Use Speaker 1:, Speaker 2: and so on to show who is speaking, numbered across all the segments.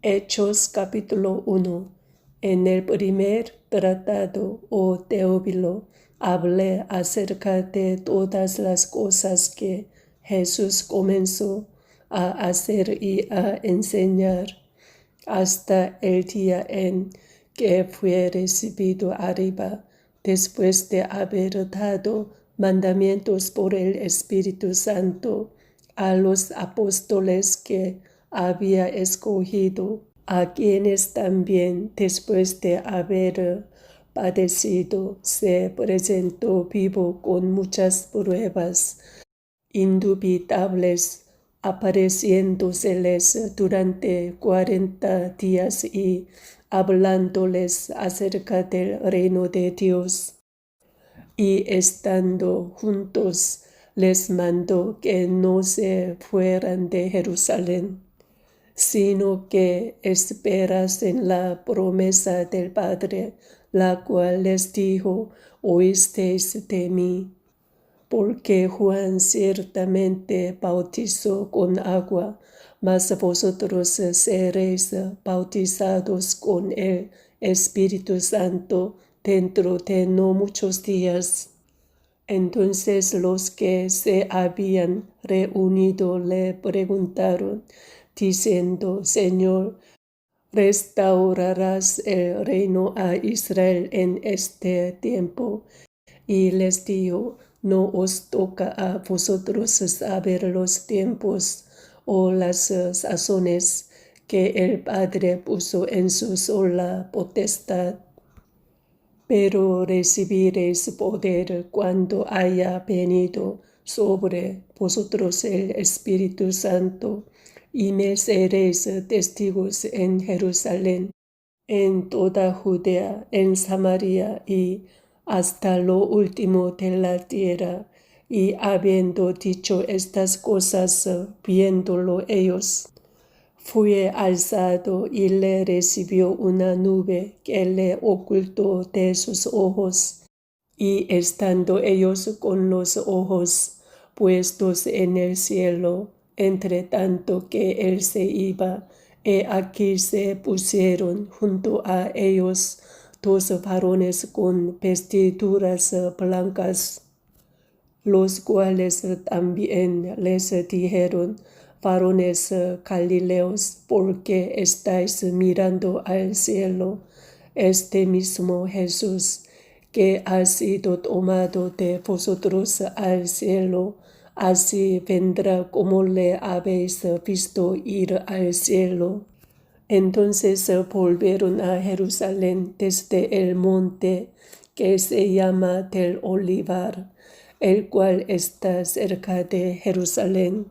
Speaker 1: Hechos capítulo 1. En el primer tratado, oh Teófilo, hablé acerca de todas las cosas que Jesús comenzó a hacer y a enseñar hasta el día en que fue recibido arriba, después de haber dado mandamientos por el Espíritu Santo a los apóstoles que había escogido, a quienes también, después de haber padecido, se presentó vivo con muchas pruebas indubitables, apareciéndoseles durante 40 días y hablándoles acerca del reino de Dios. Y estando juntos, les mandó que no se fueran de Jerusalén, sino que esperasen la promesa del Padre, la cual les dijo: oísteis de mí. Porque Juan ciertamente bautizó con agua, mas vosotros seréis bautizados con el Espíritu Santo dentro de no muchos días. Entonces los que se habían reunido le preguntaron, diciendo: Señor, ¿restaurarás el reino a Israel en este tiempo? Y les dijo: no os toca a vosotros saber los tiempos o las sazones que el Padre puso en su sola potestad, pero recibiréis poder cuando haya venido sobre vosotros el Espíritu Santo, y me seréis testigos en Jerusalén, en toda Judea, en Samaria y hasta lo último de la tierra. Y habiendo dicho estas cosas, viéndolo ellos, fue alzado y le recibió una nube que le ocultó de sus ojos. Y estando ellos con los ojos puestos en el cielo, entre tanto que él se iba, aquí se pusieron junto a ellos dos varones con vestiduras blancas, los cuales también les dijeron: varones Galileos, ¿por qué estáis mirando al cielo? Este mismo Jesús, que ha sido tomado de vosotros al cielo, así vendrá como le habéis visto ir al cielo. Entonces volvieron a Jerusalén desde el monte que se llama del Olivar, el cual está cerca de Jerusalén,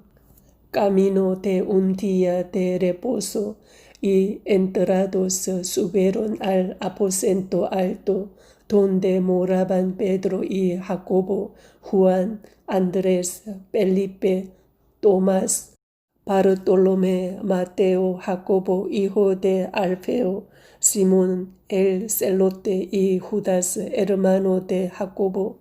Speaker 1: camino de un día de reposo, y entrados subieron al aposento alto, donde moraban Pedro y Jacobo, Juan, Andrés, Felipe, Tomás, Bartolomé, Mateo, Jacobo, hijo de Alfeo, Simón el celote y Judas, hermano de Jacobo.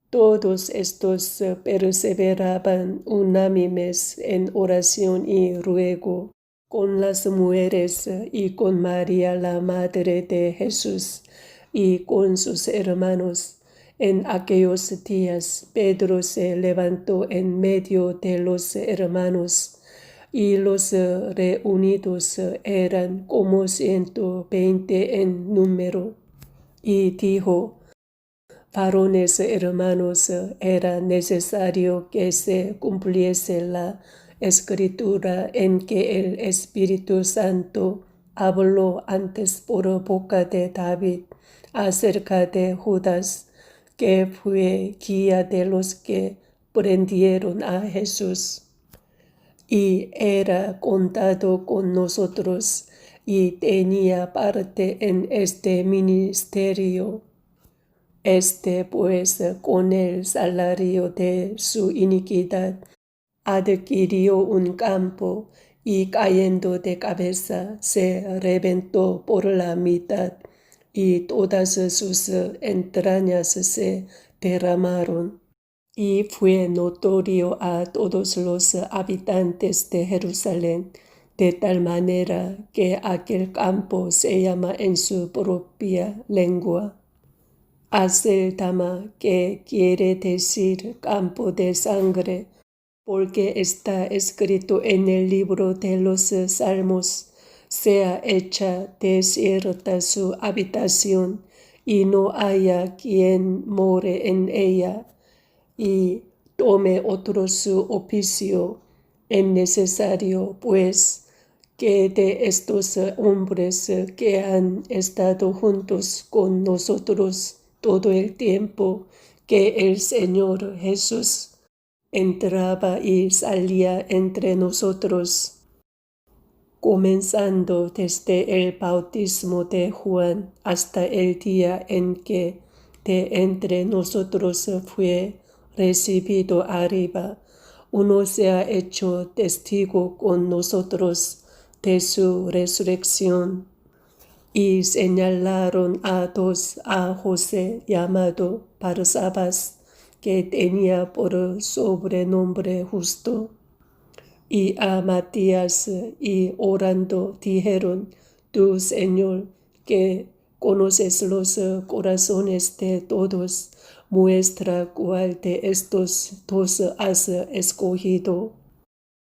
Speaker 1: Todos estos perseveraban unánimes en oración y ruego con las mujeres y con María, la madre de Jesús, y con sus hermanos. En aquellos días Pedro se levantó en medio de los hermanos, y los reunidos eran como 120 en número, y dijo: varones hermanos, era necesario que se cumpliese la escritura en que el Espíritu Santo habló antes por boca de David acerca de Judas, que fue guía de los que prendieron a Jesús, y era contado con nosotros, y tenía parte en este ministerio. Este pues, con el salario de su iniquidad, adquirió un campo, y cayendo de cabeza se reventó por la mitad, y todas sus entrañas se derramaron. Y fue notorio a todos los habitantes de Jerusalén de tal manera que aquel campo se llama en su propia lengua Aceldama, que quiere decir campo de sangre, porque está escrito en el libro de los Salmos, sea hecha desierta su habitación, y no haya quien more en ella, y tome otro su oficio. Es necesario, pues, que de estos hombres que han estado juntos con nosotros todo el tiempo que el Señor Jesús entraba y salía entre nosotros, comenzando desde el bautismo de Juan hasta el día en que de entre nosotros fue recibido arriba, uno se ha hecho testigo con nosotros de su resurrección. Y señalaron a dos, a José llamado Barsabás, que tenía por sobrenombre Justo, y a Matías, y orando dijeron: Tú, Señor, que conoces los corazones de todos, muestra cuál de estos dos has escogido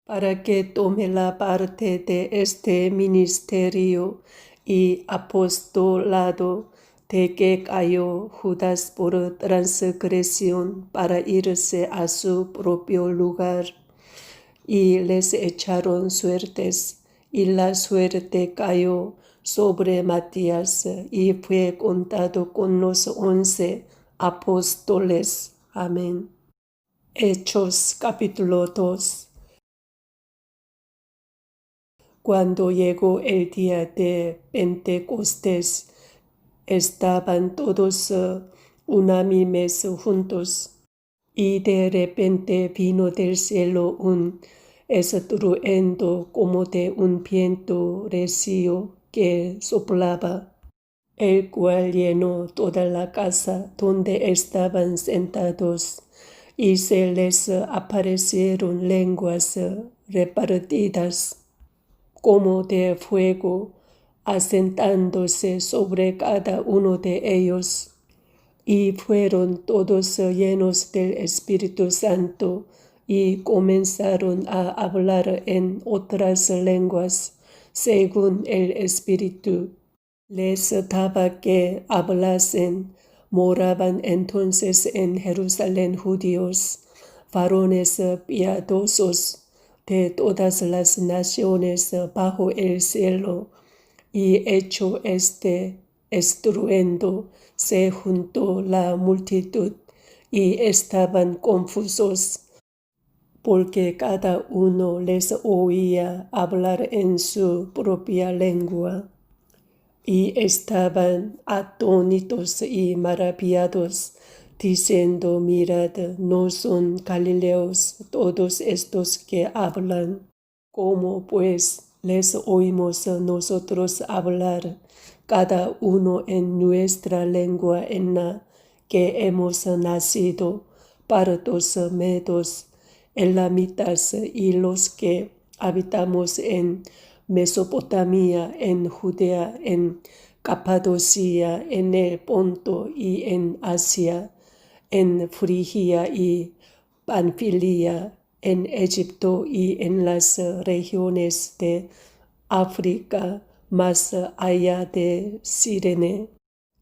Speaker 1: para que tome la parte de este ministerio y apostolado de que cayó Judas por transgresión para irse a su propio lugar. Y les echaron suertes, y la suerte cayó sobre Matías, y fue contado con los 11 apóstoles. Amén. Hechos capítulo 2. Cuando llegó el día de Pentecostés, estaban todos unánimes juntos, y de repente vino del cielo un estruendo como de un viento recio que soplaba, el cual llenó toda la casa donde estaban sentados, y se les aparecieron lenguas repartidas como de fuego, asentándose sobre cada uno de ellos. Y fueron todos llenos del Espíritu Santo, y comenzaron a hablar en otras lenguas, según el Espíritu les daba que hablasen. Moraban entonces en Jerusalén judíos, varones piadosos de todas las naciones bajo el cielo, y hecho este estruendo, se juntó la multitud, y estaban confusos, porque cada uno les oía hablar en su propia lengua. Y estaban atónitos y maravillados, diciendo: Mirad, ¿no son galileos todos estos que hablan? ¿Cómo pues les oímos nosotros hablar, cada uno en nuestra lengua en la que hemos nacido, partos, medos, elamitas, y los que habitamos en Mesopotamia, en Judea, en Capadocia, en el Ponto y en Asia, en Frigia y Panfilia, en Egipto y en las regiones de África, más allá de Cirene,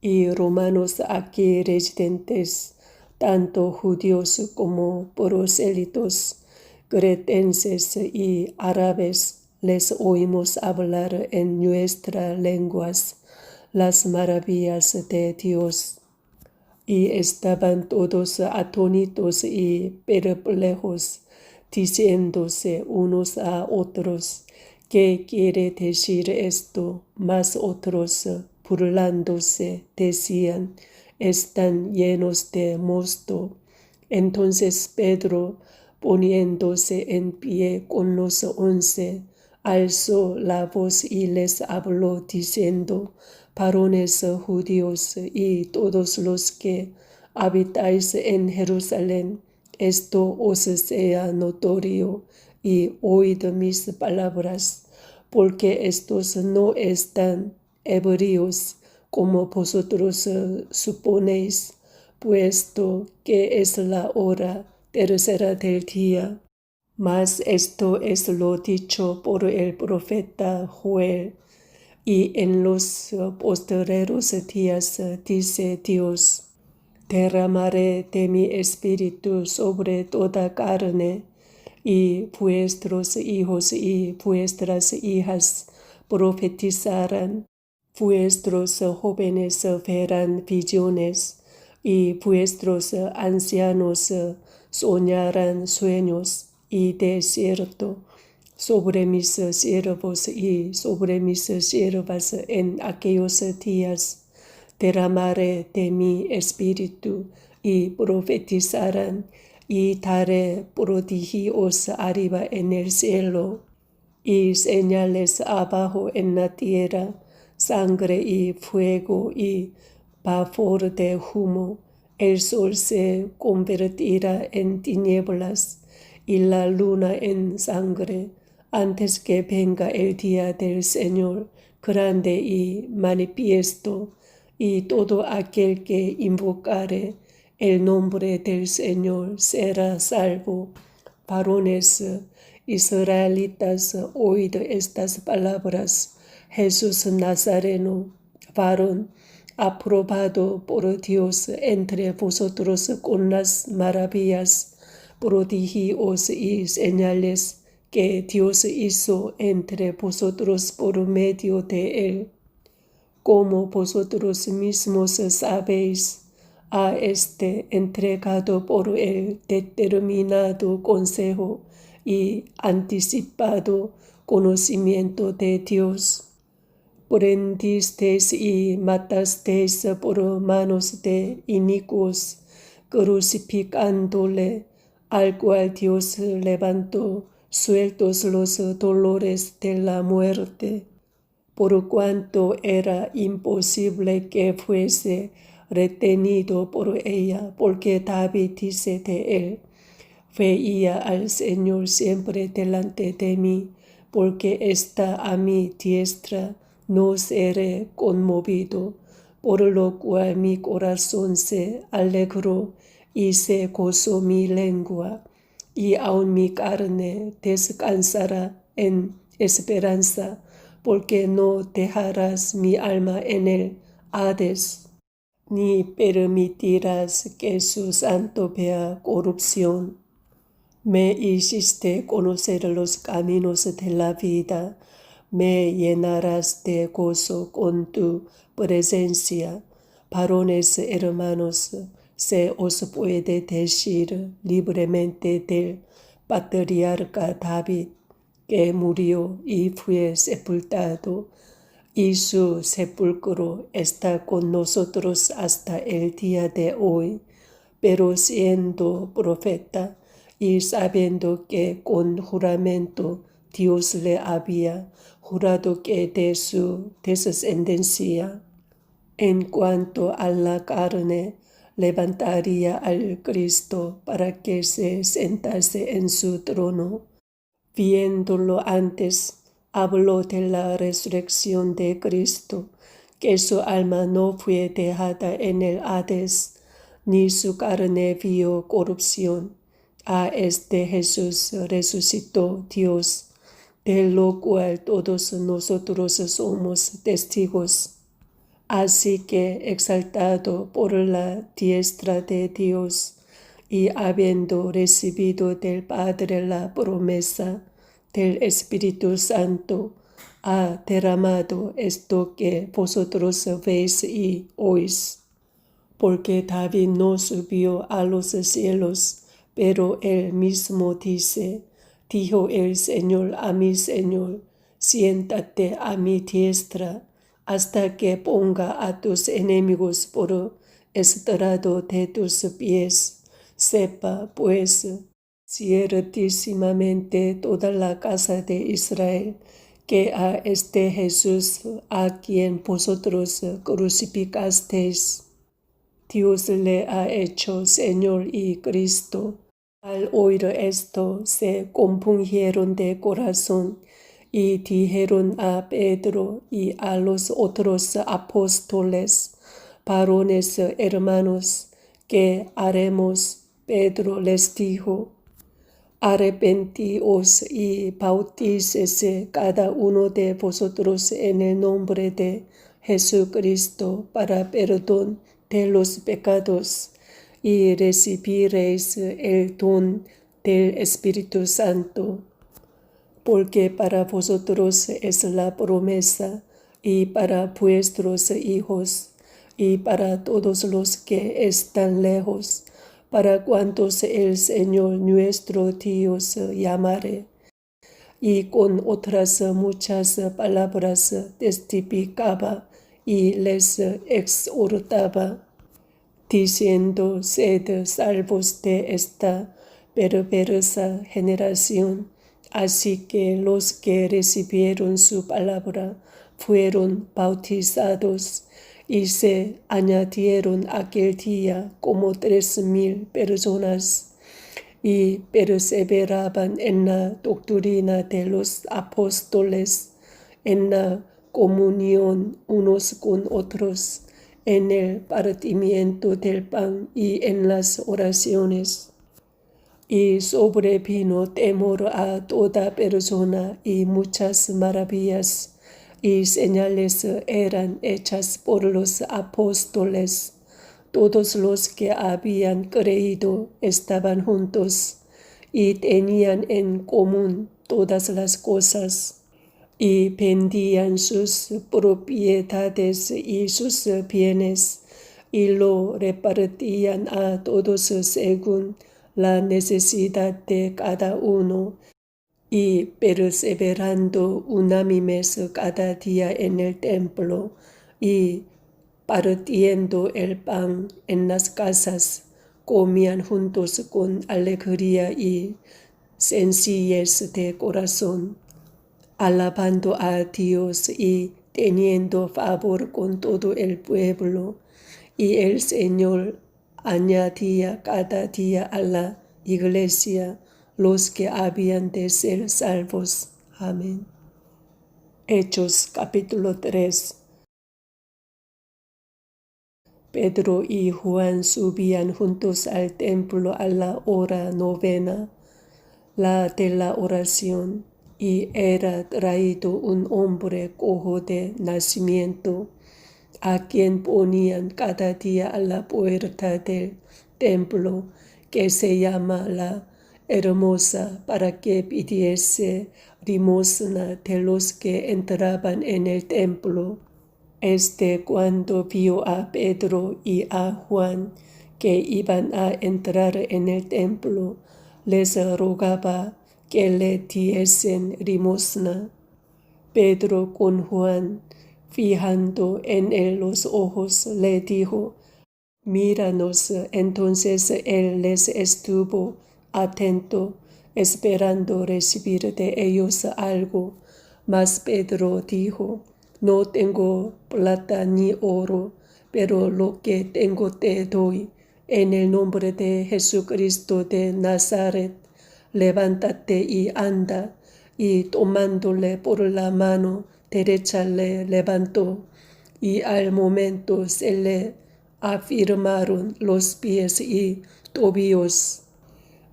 Speaker 1: y romanos aquí residentes, tanto judíos como prosélitos, cretenses y árabes, les oímos hablar en nuestras lenguas las maravillas de Dios. Y estaban todos atónitos y perplejos, diciéndose unos a otros: ¿Qué quiere decir esto? Mas otros, burlándose, decían: Están llenos de mosto. Entonces Pedro, poniéndose en pie con los 11, alzó la voz y les habló, diciendo: Varones judíos y todos los que habitáis en Jerusalén, esto os sea notorio, y oíd mis palabras, porque estos no están ebrios como vosotros suponéis, puesto que es la hora tercera del día. Mas esto es lo dicho por el profeta Joel. Y en los postreros días dice Dios: derramaré de mi espíritu sobre toda carne, y vuestros hijos y vuestras hijas profetizarán, vuestros jóvenes verán visiones, y vuestros ancianos soñarán sueños. Y de cierto, sobre mis siervos y sobre mis siervas en aquellos días derramaré de mi espíritu, y profetizarán, y daré prodigios arriba en el cielo, y señales abajo en la tierra, sangre y fuego y vapor de humo. El sol se convertirá en tinieblas y la luna en sangre, antes que venga el día del Señor grande y manifiesto. Y todo aquel que invocare el nombre del Señor será salvo. Varones israelitas, oíd estas palabras. Jesús Nazareno, varón aprobado por Dios entre vosotros con las maravillas, prodigios y señales que Dios hizo entre vosotros por medio de él. Como vosotros mismos sabéis, a este entregado por el determinado consejo y anticipado conocimiento de Dios. Prendisteis y matasteis por manos de inicuos, crucificándole, al cual Dios levantó, sueltos los dolores de la muerte, por cuanto era imposible que fuese retenido por ella, porque David dice de él: veía al Señor siempre delante de mí, porque está a mi diestra, no seré conmovido. Por lo cual mi corazón se alegró y se gozó mi lengua, y aun mi carne descansará en esperanza, porque no dejarás mi alma en el Hades, ni permitirás que su santo vea corrupción. Me hiciste conocer los caminos de la vida, me llenarás de gozo con tu presencia. Varones hermanos, se os puede decir libremente del patriarca David, que murió y fue sepultado, y su sepulcro está con nosotros hasta el día de hoy. Pero siendo profeta, y sabiendo que con juramento Dios le había jurado que de su descendencia, en cuanto a la carne, levantaría al Cristo para que se sentase en su trono, viéndolo antes, habló de la resurrección de Cristo, que su alma no fue dejada en el Hades, ni su carne vio corrupción. A este Jesús resucitó Dios, de lo cual todos nosotros somos testigos. Así que, exaltado por la diestra de Dios, y habiendo recibido del Padre la promesa del Espíritu Santo, ha derramado esto que vosotros veis y oís. Porque David no subió a los cielos, pero él mismo dice: dijo el Señor a mi Señor, siéntate a mi diestra, hasta que ponga a tus enemigos por estrado de tus pies. Sepa, pues, ciertísimamente toda la casa de Israel, que a este Jesús, a quien vosotros crucificasteis, Dios le ha hecho Señor y Cristo. Al oír esto, se compungieron de corazón y dijeron a Pedro y a los otros apóstoles: varones hermanos, ¿qué haremos? Pedro les dijo: arrepentíos y bautícese cada uno de vosotros en el nombre de Jesucristo para perdón de los pecados, y recibiréis el don del Espíritu Santo, porque para vosotros es la promesa, y para vuestros hijos, y para todos los que están lejos, para cuantos el Señor nuestro Dios llamare. Y con otras muchas palabras testificaba y les exhortaba, diciendo: sed salvos de esta perversa generación. Así que los que recibieron su palabra fueron bautizados, y se añadieron aquel día como 3,000 personas, y perseveraban en la doctrina de los apóstoles, en la comunión unos con otros, en el partimiento del pan y en las oraciones. Y sobrevino temor a toda persona, y muchas maravillas y señales eran hechas por los apóstoles. Todos los que habían creído estaban juntos y tenían en común todas las cosas, y vendían sus propiedades y sus bienes, y lo repartían a todos según la necesidad de cada uno, y perseverando unánimes cada día en el templo, y partiendo el pan en las casas, comían juntos con alegría y sencillez de corazón, alabando a Dios y teniendo favor con todo el pueblo. Y el Señor añadía cada día a la iglesia los que habían de ser salvos. Amén. Hechos capítulo 3. Pedro y Juan subían juntos al templo a la hora 9, la de la oración, y era traído un hombre cojo de nacimiento, a quien ponían cada día a la puerta del templo, que se llama la Hermosa, para que pidiese limosna de los que entraban en el templo. Cuando vio a Pedro y a Juan que iban a entrar en el templo, les rogaba que le diesen limosna. Pedro con Juan, fijando en él los ojos, le dijo: míranos. Entonces él les estuvo atento, esperando recibir de ellos algo. Mas Pedro dijo: no tengo plata ni oro, pero lo que tengo te doy. En el nombre de Jesucristo de Nazaret, levántate y anda. Y tomándole por la mano derecha le levantó, y al momento se le afirmaron los pies y tobillos,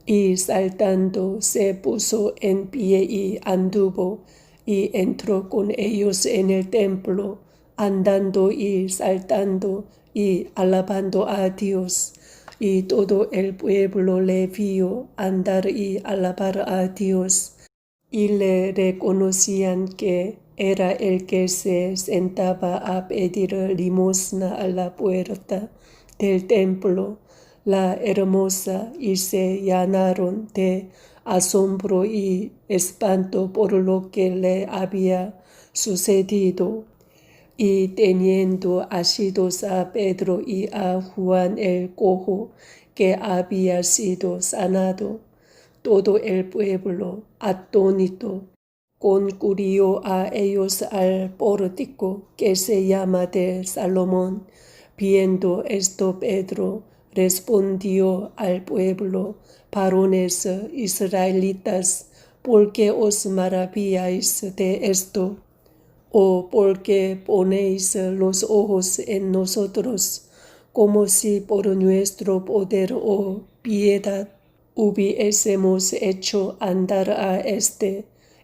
Speaker 1: y saltando se puso en pie y anduvo, y entró con ellos en el templo, andando y saltando y alabando a Dios. Y todo el pueblo le vio andar y alabar a Dios, y le reconocían que era el que se sentaba a pedir limosna a la puerta del templo, la Hermosa, y se llenaron de asombro y espanto por lo que le había sucedido. Y teniendo asidos a Pedro y a Juan el cojo, que había sido sanado, todo el pueblo, atónito, concurrió a ellos al pórtico que se llama de Salomón. Viendo esto, Pedro respondió al pueblo: varones israelitas, ¿por qué os maravilláis de esto? ¿O por qué ponéis los ojos en nosotros, como si por nuestro poder o piedad hubiésemos hecho andar a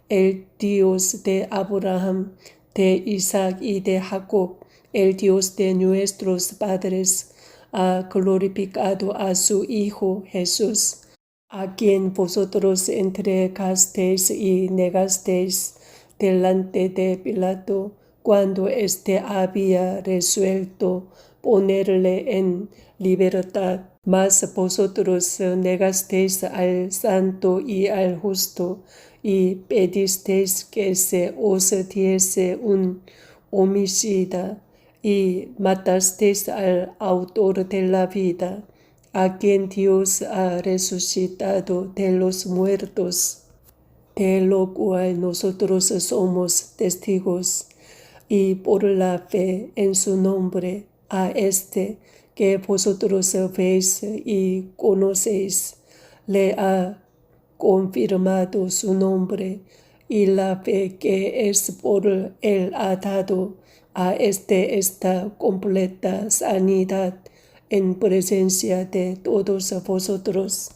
Speaker 1: el Dios de Abraham, de Isaac y de Jacob, el Dios de nuestros padres, ha glorificado a su Hijo Jesús, a quien vosotros entregasteis y negasteis delante de Pilato, cuando éste había resuelto ponerle en libertad. Mas vosotros negasteis al santo y al justo, y pedisteis que se os diese un homicida, y matasteis al autor de la vida, a quien Dios ha resucitado de los muertos, de lo cual nosotros somos testigos. Y por la fe en su nombre, a que vosotros veis y conocéis, le ha confirmado su nombre, y la fe que es por él ha dado a esta completa sanidad en presencia de todos vosotros.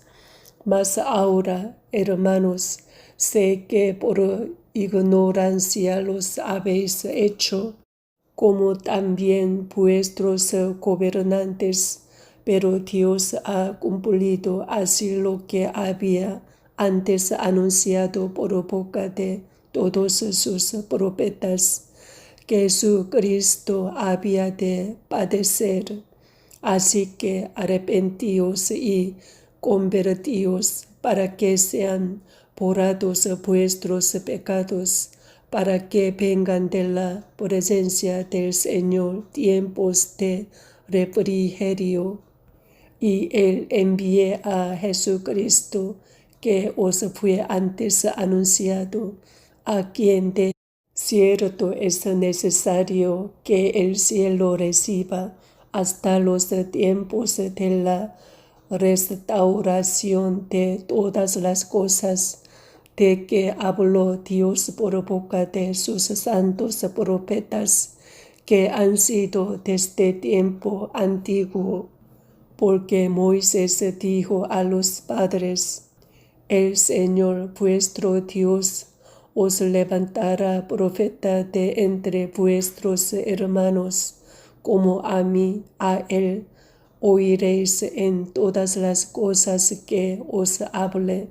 Speaker 1: Mas ahora, hermanos, sé que por ignorancia los habéis hecho, como también vuestros gobernantes, pero Dios ha cumplido así lo que había antes anunciado por boca de todos sus profetas, que su Cristo había de padecer. Así que arrepentíos y convertíos para que sean borrados vuestros pecados, para que vengan de la presencia del Señor tiempos de refrigerio, y Él envíe a Jesucristo, que os fue antes anunciado, a quien de cierto es necesario que el cielo reciba hasta los tiempos de la restauración de todas las cosas, de que habló Dios por boca de sus santos profetas, que han sido desde tiempo antiguo, porque Moisés dijo a los padres: el Señor vuestro Dios os levantará profeta de entre vuestros hermanos, como a mí. A él oiréis en todas las cosas que os hable,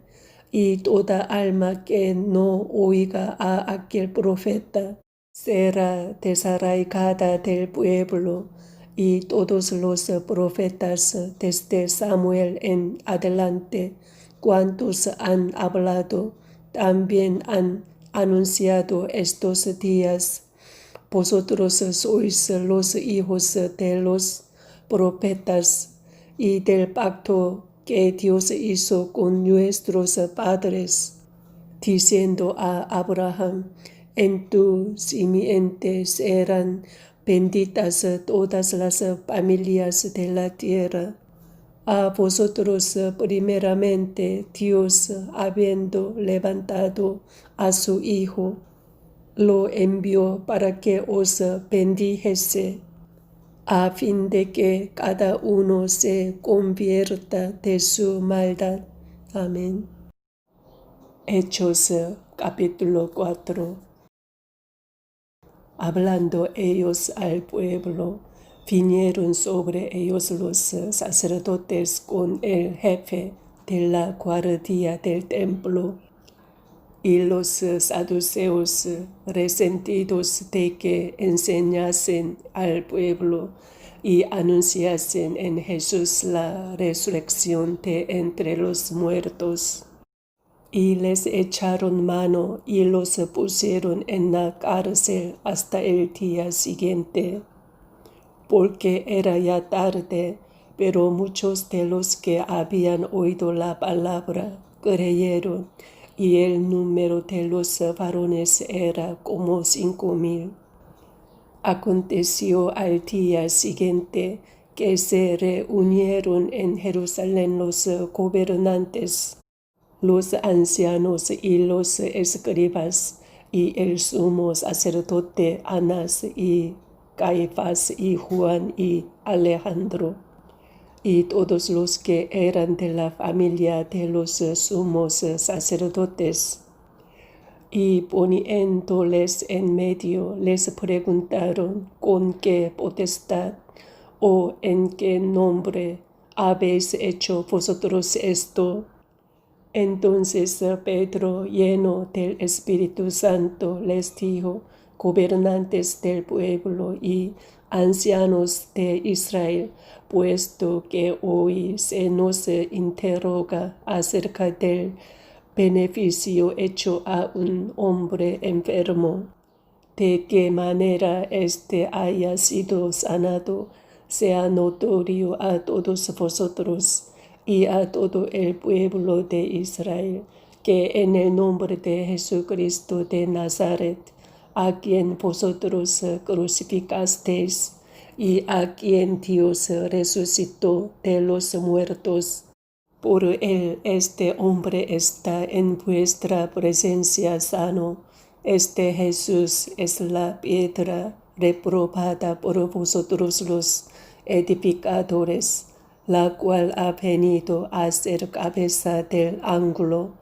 Speaker 1: y toda alma que no oiga a aquel profeta será desarraigada del pueblo. Y todos los profetas desde Samuel en adelante, cuantos han hablado, también han anunciado estos días. Vosotros sois los hijos de los profetas y del pacto que Dios hizo con nuestros padres, diciendo a Abraham: en tu simiente serán benditas todas las familias de la tierra. A vosotros primeramente Dios, habiendo levantado a su Hijo, lo envió para que os bendijese, a fin de que cada uno se convierta de su maldad. Amén. Hechos capítulo 4. Hablando ellos al pueblo, vinieron sobre ellos los sacerdotes con el jefe de la guardia del templo, y los saduceos, resentidos de que enseñasen al pueblo y anunciasen en Jesús la resurrección de entre los muertos. Y les echaron mano y los pusieron en la cárcel hasta el día siguiente, porque era ya tarde, pero muchos de los que habían oído la palabra creyeron, y el número de los varones era como 5,000. Aconteció al día siguiente que se reunieron en Jerusalén los gobernantes los ancianos y los escribas y el sumo sacerdote Anás y Caifás y Juan y Alejandro y todos los que eran de la familia de los sumos sacerdotes. Y poniéndoles en medio, les preguntaron con qué potestad o en qué nombre habéis hecho vosotros esto. Entonces Pedro, lleno del Espíritu Santo, les dijo: gobernantes del pueblo y ancianos de Israel, puesto que hoy se nos interroga acerca del beneficio hecho a un hombre enfermo, de qué manera éste haya sido sanado, sea notorio a todos vosotros y a todo el pueblo de Israel, que en el nombre de Jesucristo de Nazaret, a quien vosotros crucificasteis y a quien Dios resucitó de los muertos, por él este hombre está en vuestra presencia sano. Este Jesús es la piedra reprobada por vosotros los edificadores, la cual ha venido a ser cabeza del ángulo,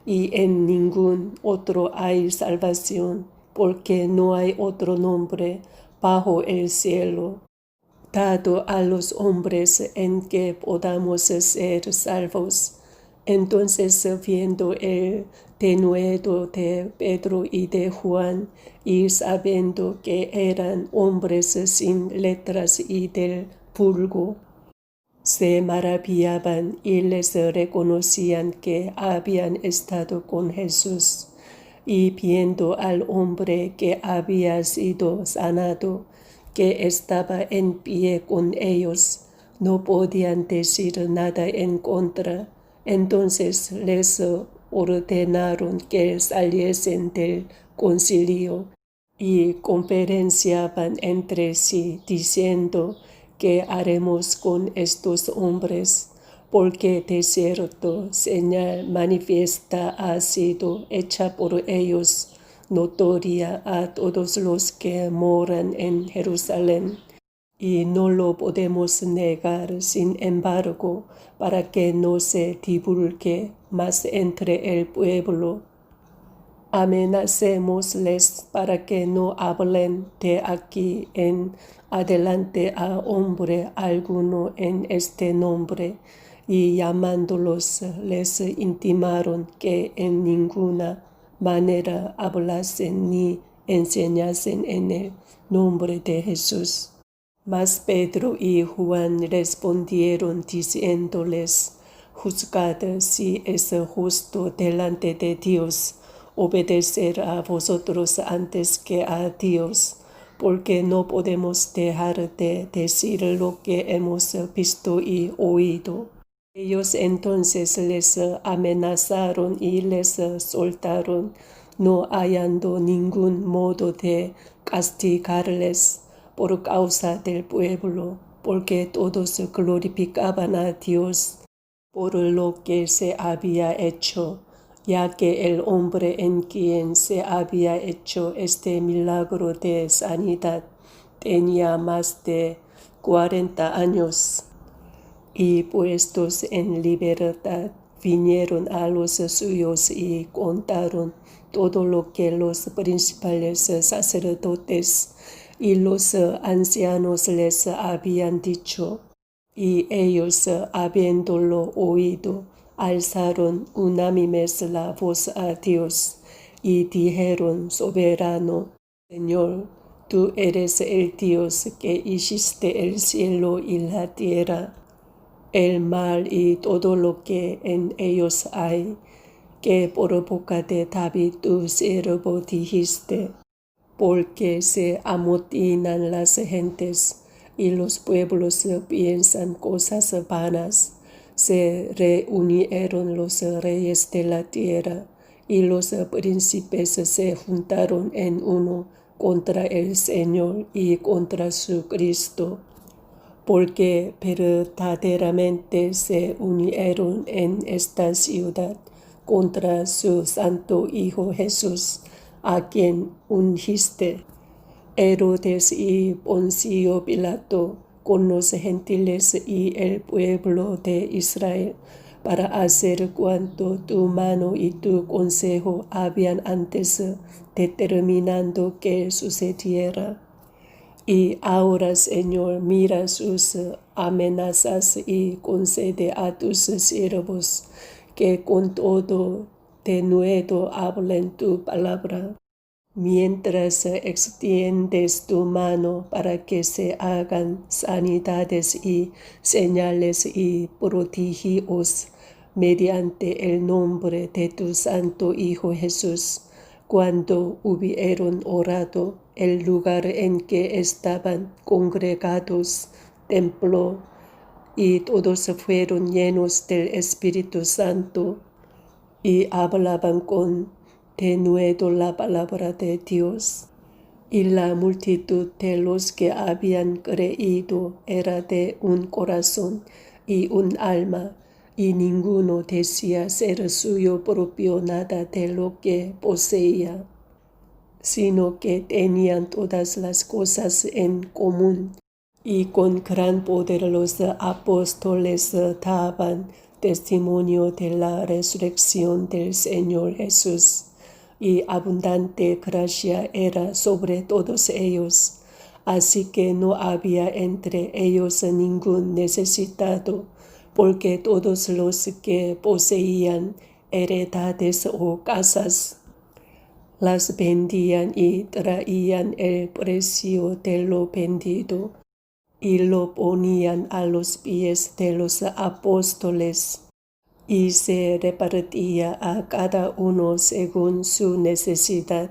Speaker 1: y en ningún otro hay salvación, porque no hay otro nombre bajo el cielo dado a los hombres en que podamos ser salvos. Entonces, viendo el denuedo de Pedro y de Juan, y sabiendo que eran hombres sin letras y del vulgo, se maravillaban y les reconocían que habían estado con Jesús. Y viendo al hombre que había sido sanado, que estaba en pie con ellos, no podían decir nada en contra. Entonces les ordenaron que saliesen del concilio y conferenciaban entre sí, diciendo: ¿qué haremos con estos hombres? Porque de cierto señal manifiesta ha sido hecha por ellos, notoria a todos los que moran en Jerusalén, y no lo podemos negar. Sin embargo, para que no se divulgue más entre el pueblo, amenacémosles para que no hablen de aquí en adelante a hombre alguno en este nombre. Y llamándolos les intimaron que en ninguna manera hablasen ni enseñasen en el nombre de Jesús. Mas Pedro y Juan respondieron diciéndoles: juzgad si es justo delante de Dios obedecer a vosotros antes que a Dios, porque no podemos dejar de decir lo que hemos visto y oído. Ellos entonces les amenazaron y les soltaron, no hallando ningún modo de castigarles por causa del pueblo, porque todos glorificaban a Dios por lo que se había hecho, ya que el hombre en quien se había hecho este milagro de sanidad tenía más de 40 años. Y puestos en libertad, vinieron a los suyos y contaron todo lo que los principales sacerdotes y los ancianos les habían dicho. Y ellos, habiéndolo oído, alzaron unánimes la voz a Dios y dijeron: soberano Señor, tú eres el Dios que hiciste el cielo y la tierra, el mar y todo lo que en ellos hay, que por boca de David tu siervo dijiste: porque se amotinan las gentes y los pueblos piensan cosas vanas. Se reunieron los reyes de la tierra y los príncipes se juntaron en uno contra el Señor y contra su Cristo, porque verdaderamente se unieron en esta ciudad contra su santo Hijo Jesús, a quien ungiste. Herodes y Poncio Pilato, con los gentiles y el pueblo de Israel, para hacer cuanto tu mano y tu consejo habían antes determinado que sucediera. Y ahora, Señor, mira sus amenazas y concede a tus siervos que con todo denuedo hablen tu palabra, mientras extiendes tu mano para que se hagan sanidades y señales y prodigios mediante el nombre de tu santo Hijo Jesús. Cuando hubieron orado, el lugar en que estaban congregados tembló, y todos fueron llenos del Espíritu Santo y hablaban con denuedo la palabra de Dios. Y la multitud de los que habían creído era de un corazón y un alma, y ninguno decía ser suyo propio nada de lo que poseía, sino que tenían todas las cosas en común. Y con gran poder los apóstoles daban testimonio de la resurrección del Señor Jesús, y abundante gracia era sobre todos ellos. Así que no había entre ellos ningún necesitado, porque todos los que poseían heredades o casas las vendían y traían el precio de lo vendido y lo ponían a los pies de los apóstoles, y se repartía a cada uno según su necesidad.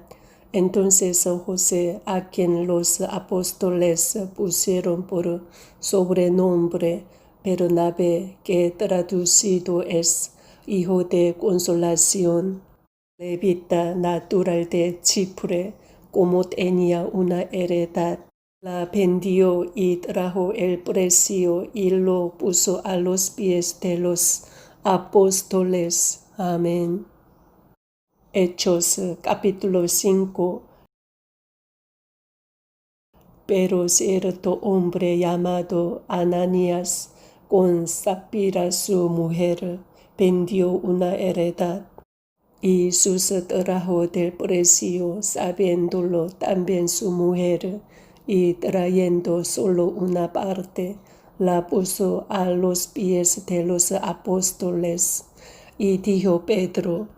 Speaker 1: Entonces José, a quien los apóstoles pusieron por sobrenombre Bernabé, que traducido es Hijo de Consolación, levita natural de Chipre, como tenía una heredad, la vendió y trajo el precio y lo puso a los pies de los apóstoles. Amén. Hechos capítulo 5. Pero cierto hombre llamado Ananías, con Sapira su mujer, vendió una heredad y sustrajo del precio, sabiéndolo también su mujer, y trayendo solo una parte, la puso a los pies de los apóstoles. Y dijo Pedro: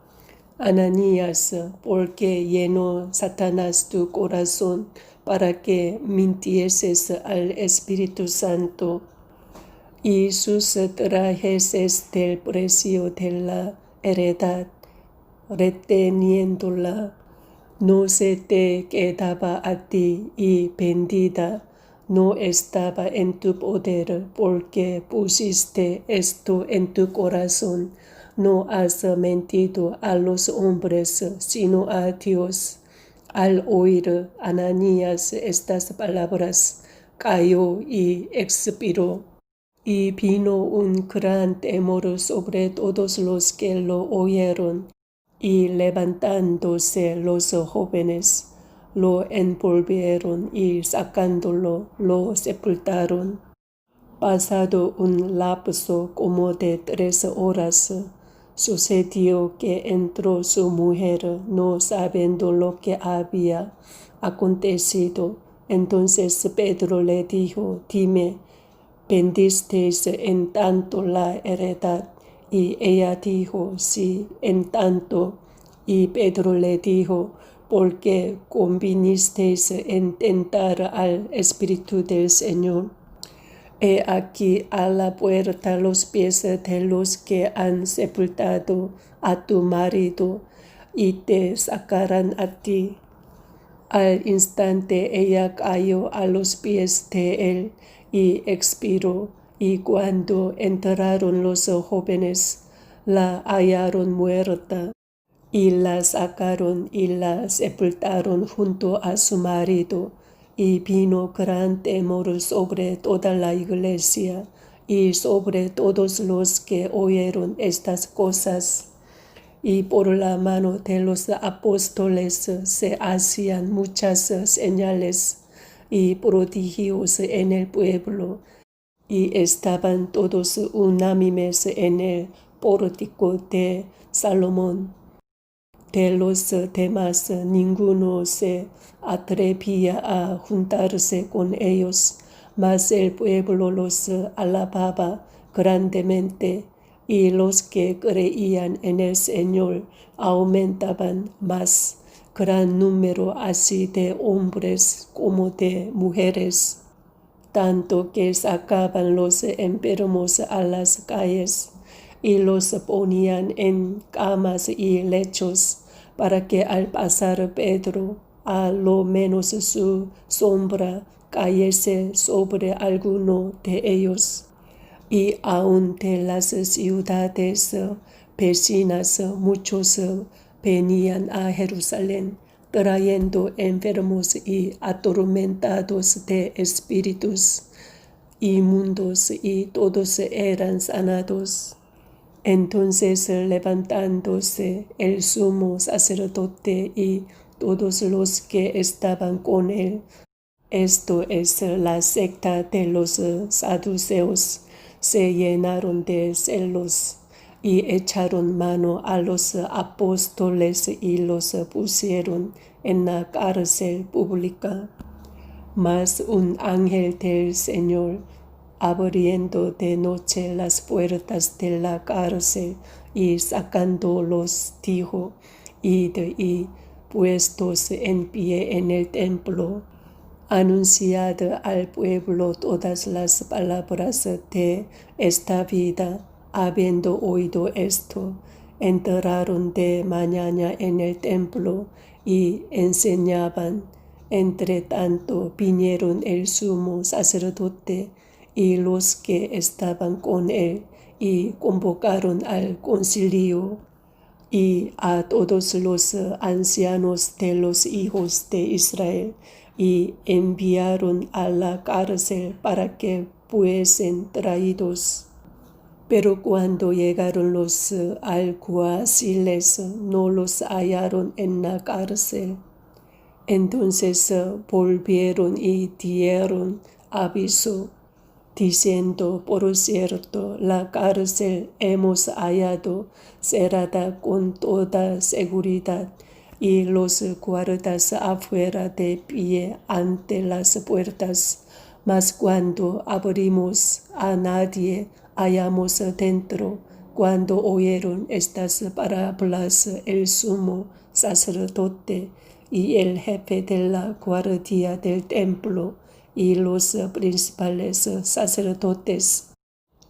Speaker 1: Ananías, ¿por qué llenó Satanás tu corazón para que mintieses al Espíritu Santo y sustrajeses del precio de la heredad, reteniéndola? No se te quedaba a ti, y vendida no estaba en tu poder, porque pusiste esto en tu corazón. No has mentido a los hombres, sino a Dios. Al oír Ananías estas palabras, cayó y expiró. Y vino un gran temor sobre todos los que lo oyeron. Y levantándose los jóvenes, lo envolvieron y sacándolo, lo sepultaron. Pasado un lapso como de 3 horas, sucedió que entró su mujer, no sabiendo lo que había acontecido. Entonces Pedro le dijo: Dime, ¿vendisteis en tanto la heredad? Y ella dijo: Sí, en tanto. Y Pedro le dijo: ¿por qué convinisteis en tentar al Espíritu del Señor? He aquí a la puerta los pies de los que han sepultado a tu marido, y te sacarán a ti. Al instante ella cayó a los pies de él y expiró. Y cuando entraron los jóvenes, la hallaron muerta, y la sacaron y la sepultaron junto a su marido. Y vino gran temor sobre toda la iglesia y sobre todos los que oyeron estas cosas. y por la mano de los apóstoles se hacían muchas señales y prodigios en el pueblo, y estaban todos unánimes en el pórtico de Salomón. De los demás ninguno se atrevía a juntarse con ellos, mas el pueblo los alababa grandemente, y los que creían en el Señor aumentaban más, gran número así de hombres como de mujeres, tanto que sacaban los enfermos a las calles y los ponían en camas y lechos, para que al pasar Pedro, a lo menos su sombra cayese sobre alguno de ellos. Y aun de las ciudades vecinas muchos venían a Jerusalén, trayendo enfermos y atormentados de espíritus inmundos, y todos eran sanados. Entonces, levantándose el sumo sacerdote y todos los que estaban con él, esto es la secta de los saduceos, se llenaron de celos y echaron mano a los apóstoles y los pusieron en la cárcel pública. Mas un ángel del Señor, abriendo de noche las puertas de la cárcel y sacándolos, dijo: Id y puestos en pie en el templo, anunciad al pueblo todas las palabras de esta vida. Habiendo oído esto, entraron de mañana en el templo y enseñaban. Entre tanto vinieron el sumo sacerdote y los que estaban con él, y convocaron al concilio y a todos los ancianos de los hijos de Israel, y enviaron a la cárcel para que fuesen traídos. Pero cuando llegaron los alguaciles, no los hallaron en la cárcel. Entonces volvieron y dieron aviso, diciendo: por cierto, la cárcel hemos hallado cerrada con toda seguridad, y los guardas afuera de pie ante las puertas. Mas cuando abrimos, a nadie hallamos dentro. Cuando oyeron estas parábolas el sumo sacerdote y el jefe de la guardia del templo y los principales sacerdotes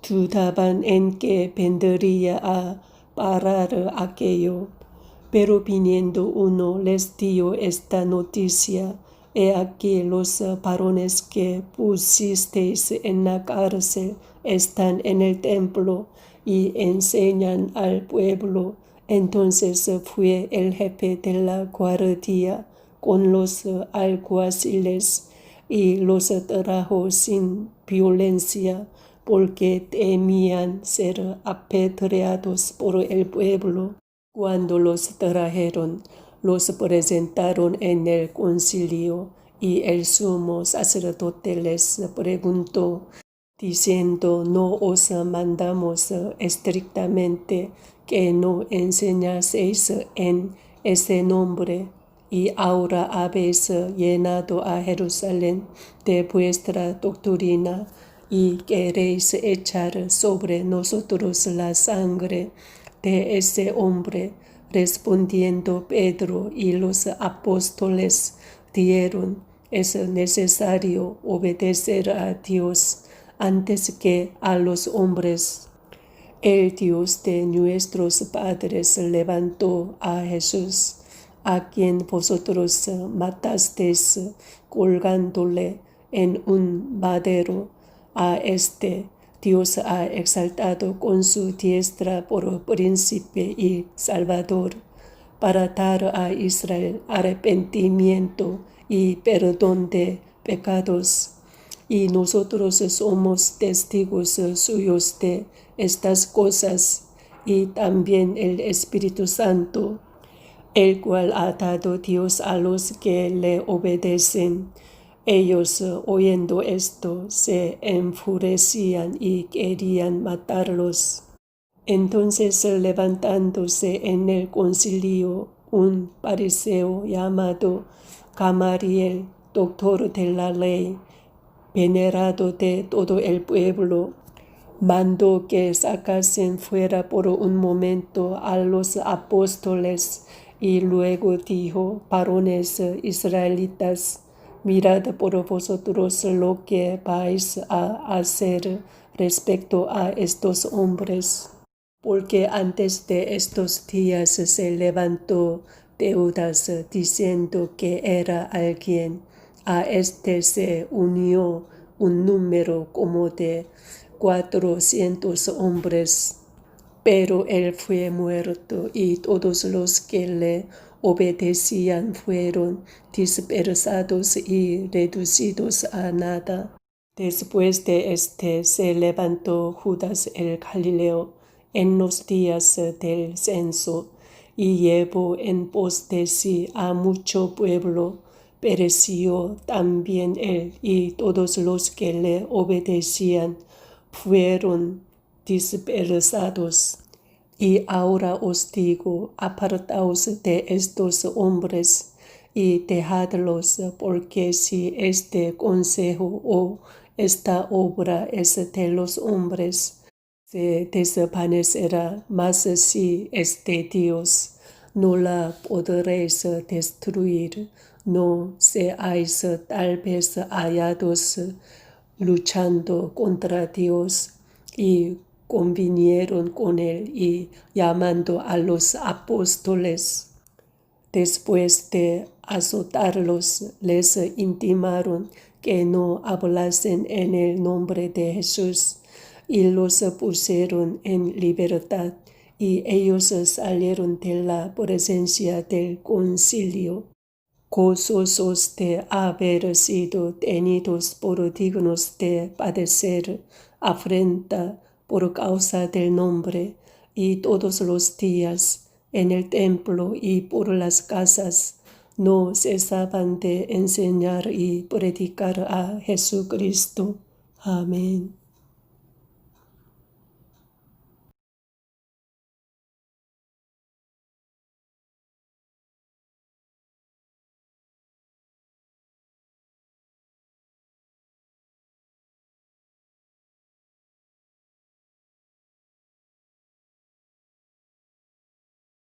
Speaker 1: dudaban en que vendría a parar aquello. Pero viniendo uno les dio esta noticia: He aquí los varones que pusisteis en la cárcel están en el templo y enseñan al pueblo. Entonces fue el jefe de la guardia con los alguaciles y los trajo sin violencia, porque temían ser apedreados por el pueblo. Cuando los trajeron, los presentaron en el concilio, y el sumo sacerdote les preguntó, diciendo: ¿No os mandamos estrictamente que no enseñaseis en ese nombre? Y ahora habéis llenado a Jerusalén de vuestra doctrina, y queréis echar sobre nosotros la sangre de ese hombre. Respondiendo Pedro y los apóstoles dijeron: es necesario obedecer a Dios antes que a los hombres. El Dios de nuestros padres levantó a Jesús, a quien vosotros matasteis colgándole en un madero. A este Dios ha exaltado con su diestra por príncipe y salvador, para dar a Israel arrepentimiento y perdón de pecados. Y nosotros somos testigos suyos de estas cosas. y también el Espíritu Santo, el cual ha dado Dios a los que le obedecen. Ellos, oyendo esto, se enfurecían y querían matarlos. Entonces, levantándose en el concilio un fariseo llamado Gamaliel, doctor de la ley, venerado de todo el pueblo, mandó que sacasen fuera por un momento a los apóstoles y luego dijo: varones israelitas, mirad por vosotros lo que vais a hacer respecto a estos hombres. Porque antes de estos días se levantó Teudas diciendo que era alguien. A este se unió un número como de 400 hombres. Pero él fue muerto y todos los que le obedecían fueron dispersados y reducidos a nada. Después de este se levantó Judas el Galileo en los días del censo y llevó en pos de sí a mucho pueblo. Pereció también él y todos los que le obedecían fueron dispersados. Y ahora os digo: apartaos de estos hombres y dejadlos, porque si este consejo o esta obra es de los hombres, se desvanecerá, mas si es de Dios, no la podréis destruir. No seáis tal vez hallados luchando contra Dios. Y convinieron con él y llamando a los apóstoles, después de azotarlos, les intimaron que no hablasen en el nombre de Jesús, y los pusieron en libertad, y ellos salieron de la presencia del concilio, gozosos de haber sido tenidos por dignos de padecer afrenta por causa del nombre, y todos los días en el templo y por las casas no cesaban de enseñar y predicar a Jesucristo. Amén.